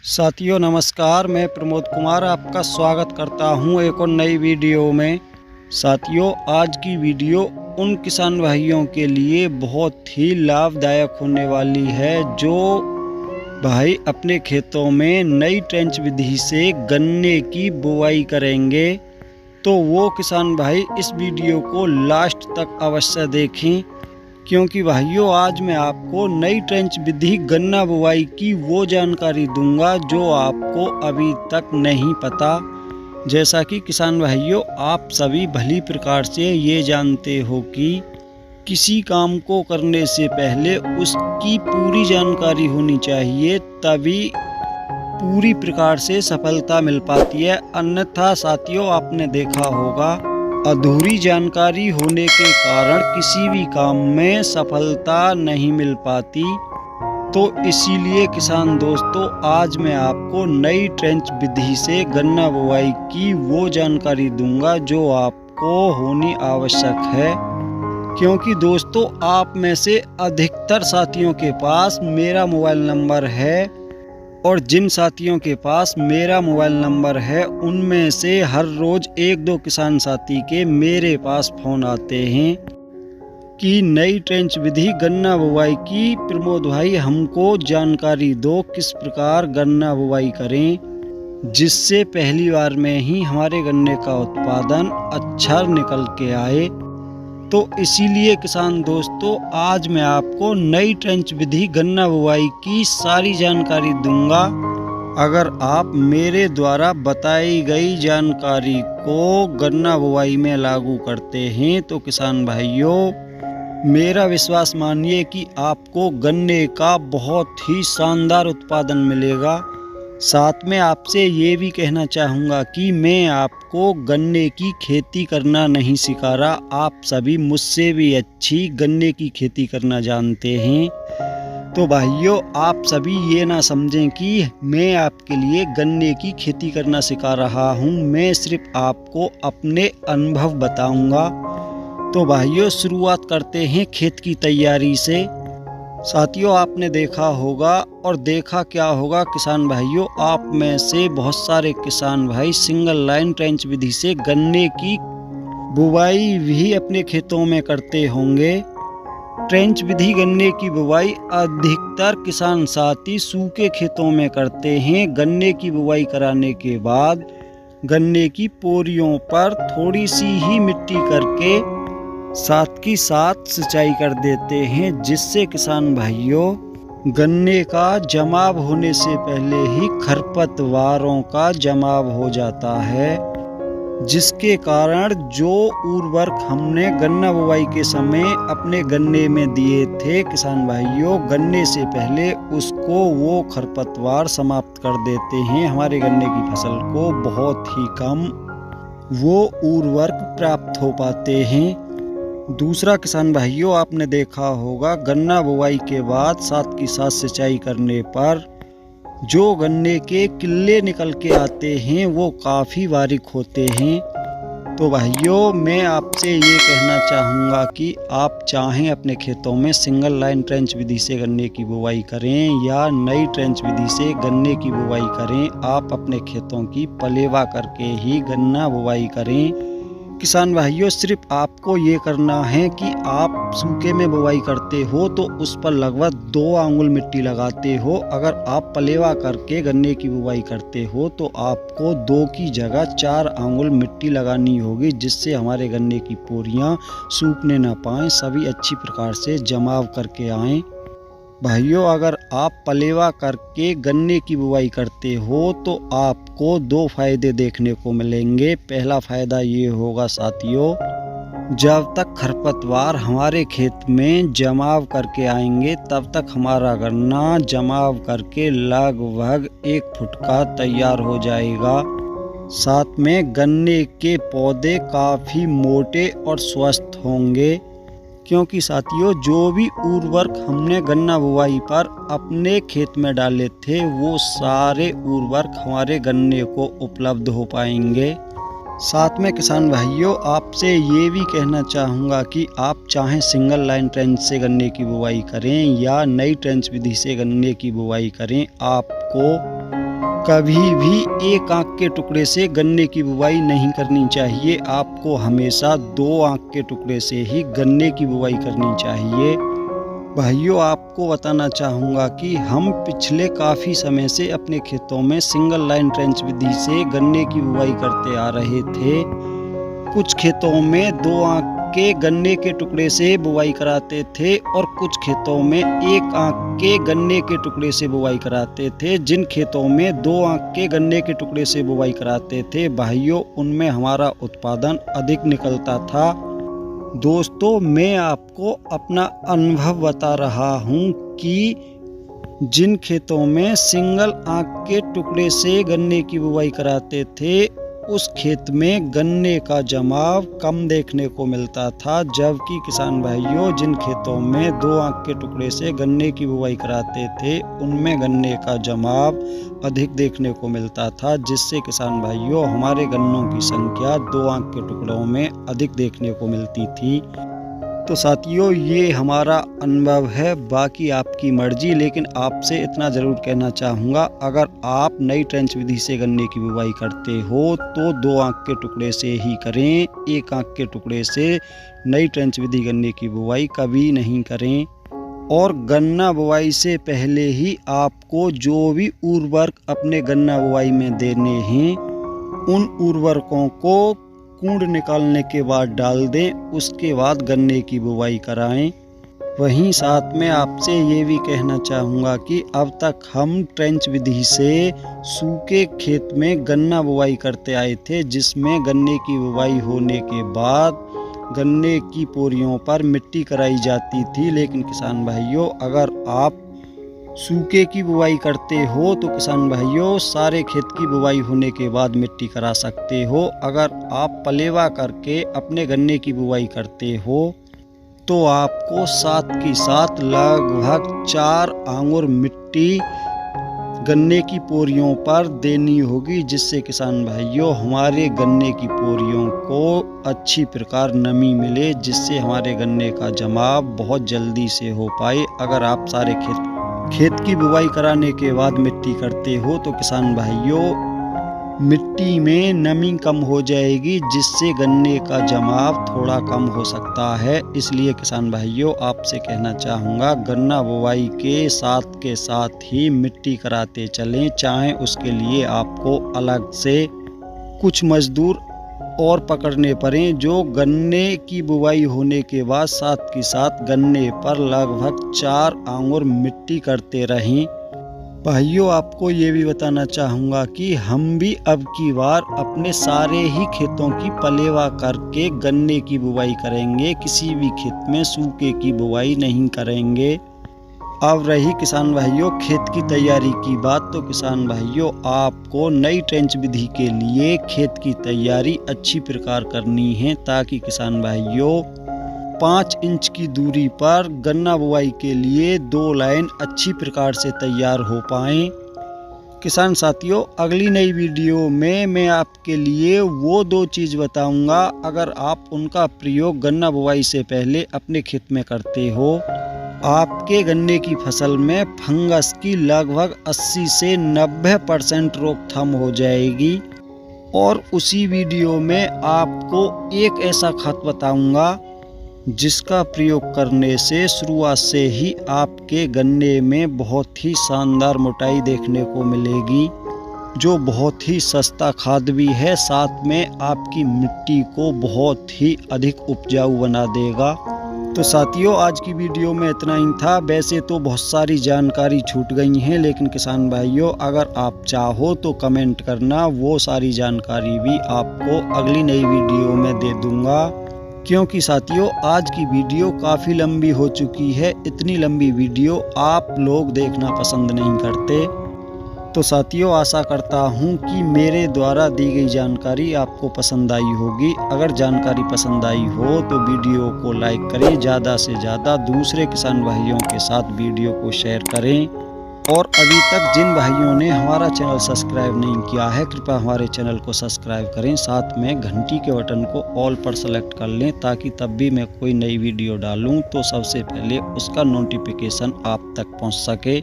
साथियों नमस्कार, मैं प्रमोद कुमार आपका स्वागत करता हूं एक और नई वीडियो में। साथियों आज की वीडियो उन किसान भाइयों के लिए बहुत ही लाभदायक होने वाली है जो भाई अपने खेतों में नई ट्रेंच विधि से गन्ने की बुवाई करेंगे। तो वो किसान भाई इस वीडियो को लास्ट तक अवश्य देखें, क्योंकि भाइयों आज मैं आपको नई ट्रेंच विधि गन्ना बुवाई की वो जानकारी दूंगा जो आपको अभी तक नहीं पता। जैसा कि किसान भाइयों आप सभी भली प्रकार से ये जानते हो कि किसी काम को करने से पहले उसकी पूरी जानकारी होनी चाहिए, तभी पूरी प्रकार से सफलता मिल पाती है। अन्यथा साथियों आपने देखा होगा अधूरी जानकारी होने के कारण किसी भी काम में सफलता नहीं मिल पाती। तो इसीलिए किसान दोस्तों आज मैं आपको नई ट्रेंच विधि से गन्ना बुवाई की वो जानकारी दूंगा जो आपको होनी आवश्यक है, क्योंकि दोस्तों आप में से अधिकतर साथियों के पास मेरा मोबाइल नंबर है और जिन साथियों के पास मेरा मोबाइल नंबर है उनमें से हर रोज़ एक दो किसान साथी के मेरे पास फ़ोन आते हैं कि नई ट्रेंच विधि गन्ना बुवाई की प्रमोद भाई हमको जानकारी दो, किस प्रकार गन्ना बुवाई करें जिससे पहली बार में ही हमारे गन्ने का उत्पादन अच्छा निकल के आए। तो इसीलिए किसान दोस्तों आज मैं आपको नई ट्रेंच विधि गन्ना बुवाई की सारी जानकारी दूंगा। अगर आप मेरे द्वारा बताई गई जानकारी को गन्ना बुवाई में लागू करते हैं तो किसान भाइयों मेरा विश्वास मानिए कि आपको गन्ने का बहुत ही शानदार उत्पादन मिलेगा। साथ में आपसे ये भी कहना चाहूँगा कि मैं आपको गन्ने की खेती करना नहीं सिखा रहा, आप सभी मुझसे भी अच्छी गन्ने की खेती करना जानते हैं। तो भाइयों आप सभी ये ना समझें कि मैं आपके लिए गन्ने की खेती करना सिखा रहा हूँ, मैं सिर्फ आपको अपने अनुभव बताऊँगा। तो भाइयों शुरुआत करते हैं खेत की तैयारी से। साथियों आपने देखा होगा और देखा क्या होगा किसान भाइयों, आप में से बहुत सारे किसान भाई सिंगल लाइन ट्रेंच विधि से गन्ने की बुवाई भी अपने खेतों में करते होंगे। ट्रेंच विधि गन्ने की बुवाई अधिकतर किसान साथी सूखे खेतों में करते हैं। गन्ने की बुवाई कराने के बाद गन्ने की पोरियों पर थोड़ी सी ही मिट्टी करके साथ की साथ सिंचाई कर देते हैं, जिससे किसान भाइयों गन्ने का जमाव होने से पहले ही खरपतवारों का जमाव हो जाता है, जिसके कारण जो उर्वरक हमने गन्ना बुवाई के समय अपने गन्ने में दिए थे किसान भाइयों गन्ने से पहले उसको वो खरपतवार समाप्त कर देते हैं। हमारे गन्ने की फसल को बहुत ही कम वो उर्वरक प्राप्त हो पाते हैं। दूसरा किसान भाइयों आपने देखा होगा गन्ना बुवाई के बाद साथ की साथ सिंचाई करने पर जो गन्ने के किल्ले निकल के आते हैं वो काफ़ी बारीक होते हैं। तो भाइयों मैं आपसे ये कहना चाहूँगा कि आप चाहें अपने खेतों में सिंगल लाइन ट्रेंच विधि से गन्ने की बुवाई करें या नई ट्रेंच विधि से गन्ने की बुवाई करें, आप अपने खेतों की पलेवा करके ही गन्ना बुवाई करें। किसान भाइयों सिर्फ आपको ये करना है कि आप सूखे में बुवाई करते हो तो उस पर लगभग 2 आंगुल मिट्टी लगाते हो। अगर आप पलेवा करके गन्ने की बुवाई करते हो तो आपको 2 की जगह 4 आंगुल मिट्टी लगानी होगी, जिससे हमारे गन्ने की पोरियां सूखने ना पाएँ, सभी अच्छी प्रकार से जमाव करके आएँ। भाइयों अगर आप पलेवा करके गन्ने की बुवाई करते हो तो आपको 2 फायदे देखने को मिलेंगे। पहला फायदा ये होगा साथियों, जब तक खरपतवार हमारे खेत में जमाव करके आएंगे तब तक हमारा गन्ना जमाव करके लगभग 1 फुट का तैयार हो जाएगा। साथ में गन्ने के पौधे काफ़ी मोटे और स्वस्थ होंगे, क्योंकि साथियों जो भी उर्वरक हमने गन्ना बुवाई पर अपने खेत में डाले थे वो सारे उर्वरक हमारे गन्ने को उपलब्ध हो पाएंगे। साथ में किसान भाइयों आपसे ये भी कहना चाहूँगा कि आप चाहें सिंगल लाइन ट्रेंच से गन्ने की बुवाई करें या नई ट्रेंच विधि से गन्ने की बुवाई करें, आपको कभी भी एक आंख के टुकड़े से गन्ने की बुवाई नहीं करनी चाहिए। आपको हमेशा 2 आंख के टुकड़े से ही गन्ने की बुवाई करनी चाहिए। भाइयों, आपको बताना चाहूँगा कि हम पिछले काफ़ी समय से अपने खेतों में सिंगल लाइन ट्रेंच विधि से गन्ने की बुवाई करते आ रहे थे। कुछ खेतों में 2 आंख के गन्ने के टुकड़े से बुवाई कराते थे और कुछ खेतों में 1 आंख के गन्ने के टुकड़े से बुवाई कराते थे। जिन खेतों में 2 आंख के गन्ने के टुकड़े से बुवाई कराते थे भाइयों, उनमें हमारा उत्पादन अधिक निकलता था। दोस्तों, मैं आपको अपना अनुभव बता रहा हूँ कि जिन खेतों में सिंगल आंख के टुकड़े से गन्ने की बुवाई कराते थे उस खेत में गन्ने का जमाव कम देखने को मिलता था, जबकि किसान भाइयों जिन खेतों में 2 आंख के टुकड़े से गन्ने की बुवाई कराते थे उनमें गन्ने का जमाव अधिक देखने को मिलता था, जिससे किसान भाइयों हमारे गन्नों की संख्या 2 आंख के टुकड़ों में अधिक देखने को मिलती थी। तो साथियों, ये हमारा अनुभव है, बाकी आपकी मर्जी। लेकिन आपसे इतना ज़रूर कहना चाहूँगा, अगर आप नई ट्रेंच विधि से गन्ने की बुवाई करते हो तो 2 आंख के टुकड़े से ही करें। 1 आंख के टुकड़े से नई ट्रेंच विधि गन्ने की बुवाई कभी नहीं करें। और गन्ना बुवाई से पहले ही आपको जो भी उर्वरक अपने गन्ना बुवाई में देने हैं उन उर्वरकों को कूड़ निकालने के बाद डाल दें, उसके बाद गन्ने की बुवाई कराएं। वहीं साथ में आपसे ये भी कहना चाहूँगा कि अब तक हम ट्रेंच विधि से सूखे खेत में गन्ना बुवाई करते आए थे, जिसमें गन्ने की बुवाई होने के बाद गन्ने की पोरियों पर मिट्टी कराई जाती थी। लेकिन किसान भाइयों, अगर आप सूखे की बुवाई करते हो तो किसान भाइयों सारे खेत की बुवाई होने के बाद मिट्टी करा सकते हो। अगर आप पलेवा करके अपने गन्ने की बुवाई करते हो तो आपको साथ के साथ लगभग 4 आंगुर मिट्टी गन्ने की पोरियों पर देनी होगी, जिससे किसान भाइयों हमारे गन्ने की पोरियों को अच्छी प्रकार नमी मिले, जिससे हमारे गन्ने का जमाव बहुत जल्दी से हो पाए। अगर आप सारे खेत की बुवाई कराने के बाद मिट्टी करते हो तो किसान भाइयों मिट्टी में नमी कम हो जाएगी, जिससे गन्ने का जमाव थोड़ा कम हो सकता है। इसलिए किसान भाइयों आपसे कहना चाहूँगा, गन्ना बुवाई के साथ ही मिट्टी कराते चलें, चाहे उसके लिए आपको अलग से कुछ मजदूर और पकड़ने पड़े जो गन्ने की बुवाई होने के बाद साथ के साथ गन्ने पर लगभग 4 आंगुर मिट्टी करते रहें। भाइयों, आपको ये भी बताना चाहूँगा कि हम भी अब की बार अपने सारे ही खेतों की पलेवा करके गन्ने की बुवाई करेंगे। किसी भी खेत में सूखे की बुवाई नहीं करेंगे। अब रही किसान भाइयों खेत की तैयारी की बात, तो किसान भाइयों आपको नई ट्रेंच विधि के लिए खेत की तैयारी अच्छी प्रकार करनी है, ताकि किसान भाइयों 5 इंच की दूरी पर गन्ना बुवाई के लिए 2 लाइन अच्छी प्रकार से तैयार हो पाएँ। किसान साथियों, अगली नई वीडियो में मैं आपके लिए वो 2 चीज़ बताऊंगा, अगर आप उनका प्रयोग गन्ना बुवाई से पहले अपने खेत में करते हो आपके गन्ने की फसल में फंगस की लगभग 80 से 90% रोकथाम हो जाएगी। और उसी वीडियो में आपको एक ऐसा खाद बताऊंगा जिसका प्रयोग करने से शुरुआत से ही आपके गन्ने में बहुत ही शानदार मोटाई देखने को मिलेगी, जो बहुत ही सस्ता खाद भी है, साथ में आपकी मिट्टी को बहुत ही अधिक उपजाऊ बना देगा। तो साथियों, आज की वीडियो में इतना ही था। वैसे तो बहुत सारी जानकारी छूट गई हैं, लेकिन किसान भाइयों अगर आप चाहो तो कमेंट करना, वो सारी जानकारी भी आपको अगली नई वीडियो में दे दूंगा। क्योंकि साथियों आज की वीडियो काफ़ी लंबी हो चुकी है, इतनी लंबी वीडियो आप लोग देखना पसंद नहीं करते। तो साथियों आशा करता हूँ कि मेरे द्वारा दी गई जानकारी आपको पसंद आई होगी। अगर जानकारी पसंद आई हो तो वीडियो को लाइक करें, ज़्यादा से ज़्यादा दूसरे किसान भाइयों के साथ वीडियो को शेयर करें। और अभी तक जिन भाइयों ने हमारा चैनल सब्सक्राइब नहीं किया है, कृपया हमारे चैनल को सब्सक्राइब करें, साथ में घंटी के बटन को ऑल पर सेलेक्ट कर लें, ताकि तब भी मैं कोई नई वीडियो डालूं तो सबसे पहले उसका नोटिफिकेशन आप तक पहुंच सके।